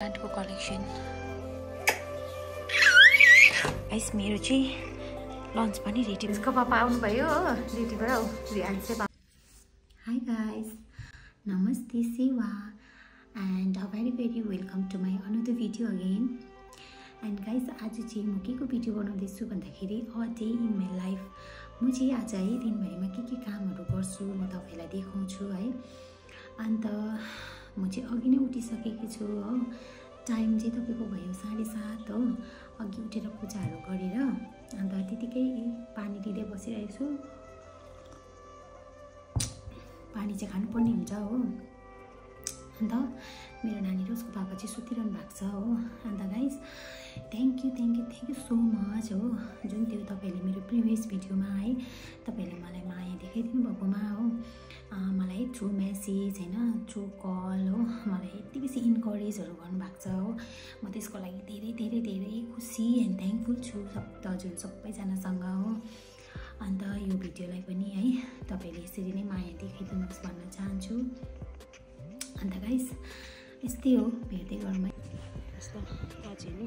प्लान्टको collection guys मेरो चाहिँ लन्च पनि रेडी उसको पापा आउनुभयो हो ड्युटीबाट हाई गाइस नमस्ते सेवा and a very welcome to my another video again and guys आज चाहिँ म के को भिडियो बनाउँदैछु भन्दाखेरि a day in my life म चाहिँ आज है दिनभरिमा के कामहरू गर्छु म तपाईलाई देखाउँछु है अन्त म चाहिँ अघि नै उठिसकेकी छु हो टाइम चाहिँ तपाईको भयो 7:30 हो अघि उठेर पूजाहरू गरेर अन्त त्यतिकै पानी दिँदै बसिरहेको छु पानी चाहिँ खानुपर्ने हुन्छ हो अन्त मेरो नानी र उसको पापा चाहिँ सुतिरहनु भएको छ हो अन्त guys thank you so much हो जुन त्यो तपाईले मेरो प्रिभियस भिडियोमा है तपाईले मलाई माया देखाइदिनु भएकोमा हो मलाई थ्रु मेसेज हैन थ्रु कल हो मलाई यति बेसी इन्करेजहरू गर्नुभएको छ हो म त्यसको लागि धेरै खुसी एन्ड थ्याङ्कफुल छु हजुर सबैजनासँग हो अन्त यो भिडियोलाई पनि है तपाईले यसरी नै माया देखाइदिनुहोस् भन्न चाहन्छु अन्त गाइस यस्तै हो भेट्दै गरौँ कस्तो आज नि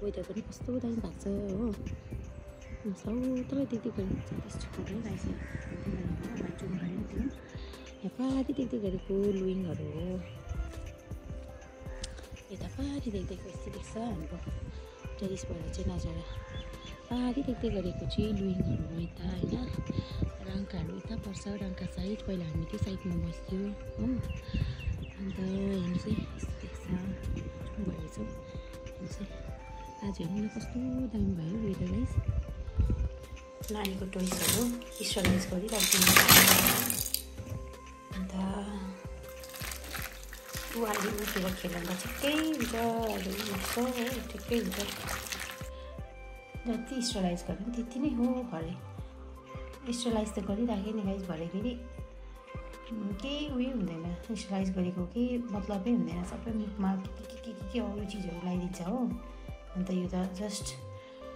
वेदर पनि कस्तो दामी भएको छ हो सौतै देख्दै गरेको त्यस्तो रहेछ यहाँ पारि देख्दै गरेको लुइङहरू हो यता पारि देख्दैको यस्तो देख्छ हाम्रो टेरिसबाट चाहिँ नजारा पारि देख्दै गरेको चाहिँ लुइङहरू हो यता होइन रङ्काहरू यता पर्छ रङ्का साइड पहिला हामी त्यो साइडमा बस्थ्यो हो अन्त हेर्नु चाहिँ यस्तो देख्छ भएछौँ आज हेर्नु न कस्तो दामी भयो वेदर गाइस नानीको टोइसहरू स्टोरेज गरिराखिदिनु अन्त ऊ अहिले उठेर खेल्दा ठिकै हुन्छ अहिले उठ्छ हो ठिकै हुन्छ जति स्टोराइज गर्नु पनि त्यति नै हो भरे स्टोराइज त गरिराखेँ नि गाइस भरे फेरि केही उयो हुँदैन स्टोराइज गरेको केही मतलबै हुँदैन सबै मुखमा के अरू चिजहरू लगाइदिन्छ हो अन्त यो त जस्ट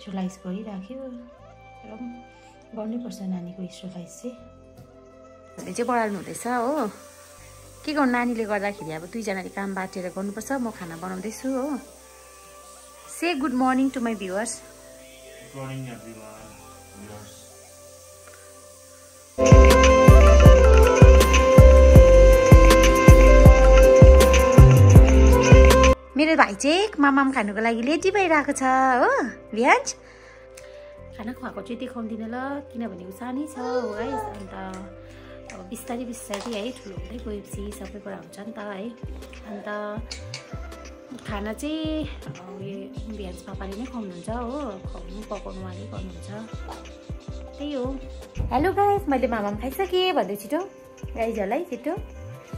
स्टोराइज गरिराख्यो र गर्नैपर्छ नानीको स्टोराइज चाहिँ चाहिँ बढाल्नु हुँदैछ हो के गर्नु नानीले गर्दाखेरि अब दुईजनाले काम बाटेर गर्नुपर्छ म खाना बनाउँदैछु हो say good morning to my viewers Good morning everyone. मेरो भाइ चाहिँ मामाम खानुको लागि रेडी भइरहेको छ हो भियाज खाना खुवाएको चाहिँ देखाउँदिनँ ल किनभने ऊ सानै छ हो गाइस अन्त अब बिस्तारै है ठुलो हुँदै गएपछि सबै कुरा हुन्छ नि त है अन्त खाना चाहिँ उयो भियाज पापाले नै खुवाउनुहुन्छ हो खुवाउनु पकाउनु उहाँले गर्नुहुन्छ त्यही हो हेलो गाइस मैले मामाम खाइसकेँ भन्दै छिटो गाइजहरूलाई छिटो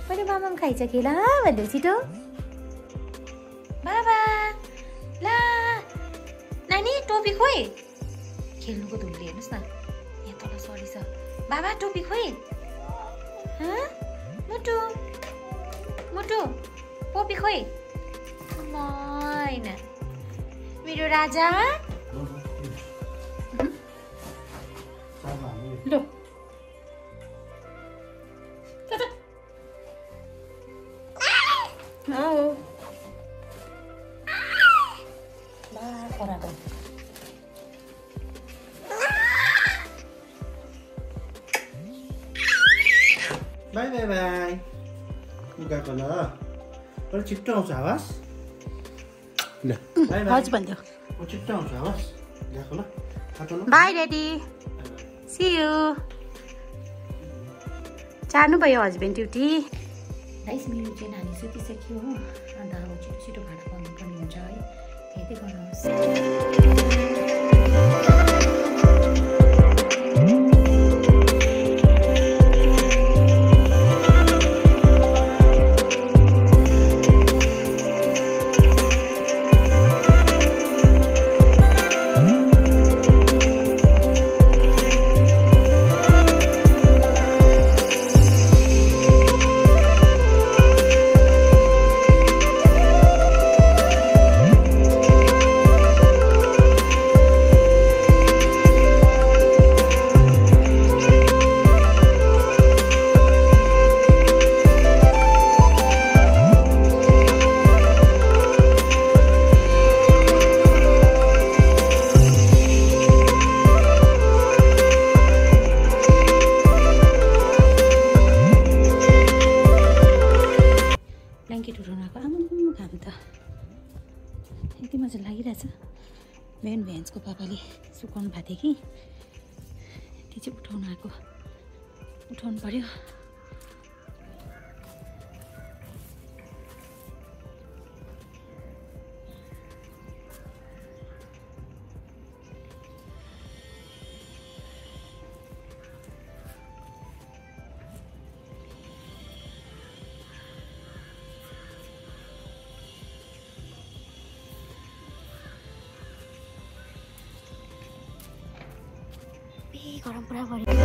मैले मामाम खाइसकेँ ल भन्दै छिटो बाबा ला नानी टोपी खोइ खेल्नुको धुनले हेर्नुहोस् न यहाँ तल सरी छ बाबा टोपी खोइ मुटु मुटु टोपी खोइ मैन मेरो राजा लो बाई उगाको ल तर छिट्टो आउँछ आवाज ल बाई बाई हजुर भन्दियो म छिट्टो आउँछ आवाज गएको ल खाटो ल बाई रेडी सी यू जानुभयो हस्बेन्ड ड्युटी गाइस मेरो चाहिँ नानी सुतिसक्यो हो अन्त अब छिटो भाडा पाउनुपर्ने हुन्छ है हेर्दै गर्नुहोस् अन्त यति मजा लागिरहेछ। बिहान भ्यान्सको पापाले सुकाउनु भएको थियो कि त्यो चाहिँ उठाउनु पर्यो। गरम पुरा गऱ्यो।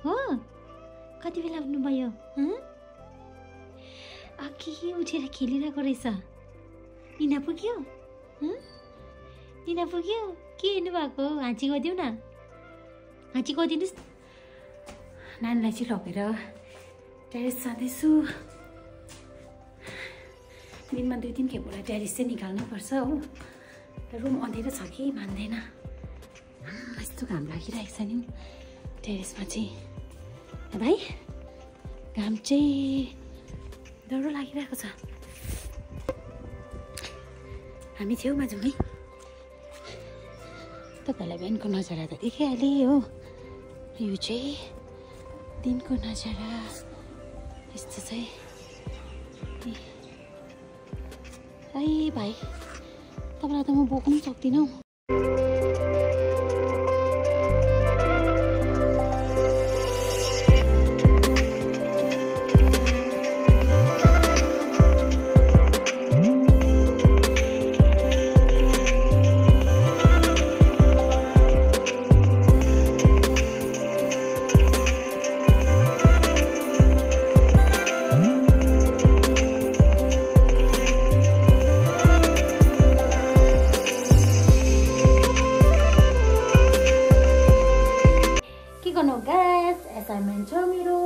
हो कति बेला उठ्नुभयो? अघि उठेर खेलिरहेको रहेछ। इना पुग्यो? इना पुग्यो? के हेर्नु भएको? हाँची गरिदिउँ न, हाँची गरिदिनुहोस्। नानीलाई चाहिँ लगेर टेरेस जाँदैछु। दिनमा 2-3 खेपलाई टेरेस चाहिँ निकाल्नुपर्छ हो। रुम अँधेरो छ कि मान्दैन। यस्तो घाम लागिरहेको छ नि टेरेसमा चाहिँ। भाइ घाम चाहिँ डर लागिरहेको छ। हामी छेउमा जाउँ है। तपाईँलाई बिहानको नजारा त देखिहालेँ हो। यो चाहिँ दिनको नजारा यस्तो चाहिँ। है भाइ तपाईँलाई त म बोक्नु सक्दिनँ हौ। असाइनमेन्ट छ मेरो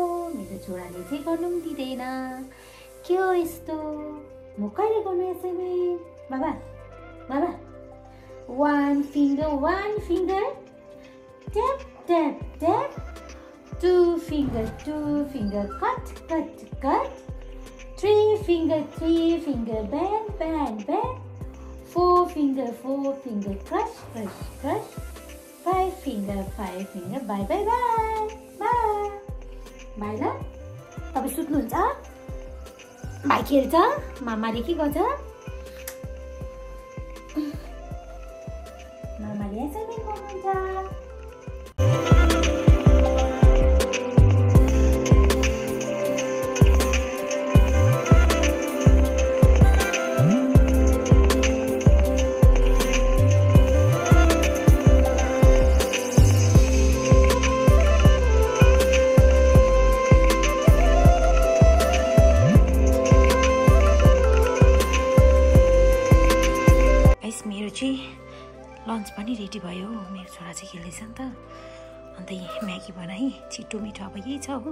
छोराले चाहिँ गर्नु पनि दिँदैन। के हो यस्तो? म कहिले गर्नु असाइनमेन्ट? बाबा बाबा one finger tap tap tap, 2 finger cut 3 finger bend 4 finger crush 5 finger bye ल। तपाईँ सुत्नुहुन्छ? भाइ खेल्छ? मामाले के गर्छ? मामाले असाइनमेन्ट गर्नुहुन्छ। मेरो चाहिँ लन्च पनि रेडी भयो। मेरो छोरा चाहिँ खेल्दैछ नि त। अन्त म्यागी बनाएँ, छिटो मिठो अब यही छ हो।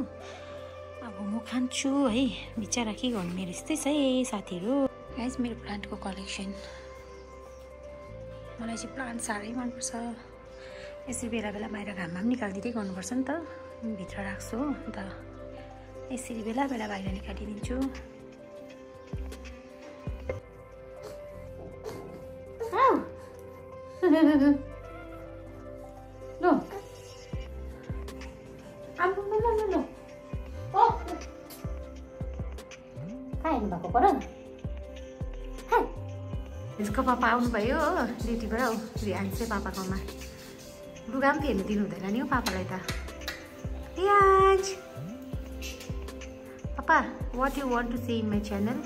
अब म खान्छु है। बिचरा के गर्नु, मेरो यस्तै छ है साथीहरू। गाइस मेरो प्लान्टको कलेक्सन। मलाई चाहिँ प्लान्ट साह्रै मनपर्छ। यसरी बेला बेला बाहिर घाममा पनि निकालिदिँदै गर्नुपर्छ नि त। भित्र राख्छु हो। अन्त यसरी बेला बेला बाहिर निकालिदिन्छु। लो खाइनु भएको पर यसको पापा आउनुभयो हो ड्युटीबाट। हो रियान चाहिँ पापाकोमा। लुगा पनि फेर्नु दिनु हुँदैन नि हो पापालाई त। Riyaz papa what you want to say in my channel?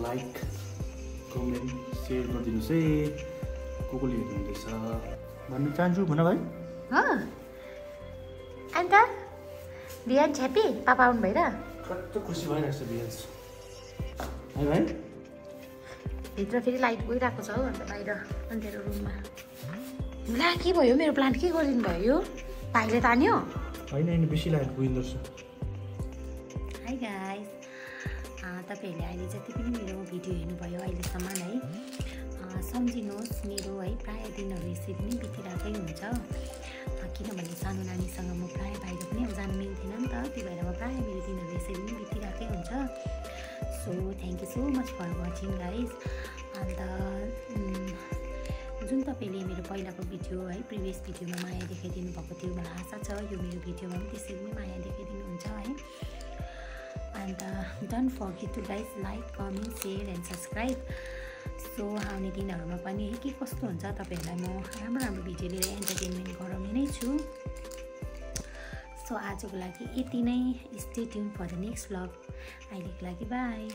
Like comment share गरिदिनुहोस् है। कोले हेर्नुहुँदैछ भन्नु चाहन्छु। भन भाइ। अन्त बिहान छ्यापी पापा आउनु भएर कस्तो खुसी भइरहेको छ बिहान है भाइ भित्र फेरि लाइट गइरहेको छ हौ अन्त बाहिर अँध्यारो रुममा ला के भयो मेरो प्लान्ट के गरिदिनु भयो भाइले तान्यो होइन बेसी लाइट गइँदो रहेछ हाई गाइस तपाईँहरूले अहिले जति पनि मेरो भिडियो हेर्नुभयो अहिलेसम्म है सम्झिनुहोस् मेरो है प्रायः दिनहरू यसरी नै बितिरहेकै हुन्छ किनभने सानो नानीसँग म प्रायः बाहिर पनि अब जानु मिल्थेन नि त त्यही भएर अब प्रायः मेरो दिनहरू यसरी नै बितिरहेकै हुन्छ so thank you so much for watching guys अन्त जुन तपाईँले मेरो पहिलाको भिडियो है प्रिभियस भिडियोमा माया देखाइदिनु भएको थियो मलाई आशा छ यो मेरो भिडियोमा पनि त्यसरी नै माया देखाइदिनुहुन्छ है अन्त don't forget to guys like comment share and subscribe so आउने दिनहरूमा पनि के कस्तो हुन्छ तपाईँहरूलाई म राम्रो राम्रो भिडियो लिएर एन्टरटेनमेन्ट गराउने नै छु सो आजको लागि यति नै stay tune for the next vlog अहिलेको लागि बाई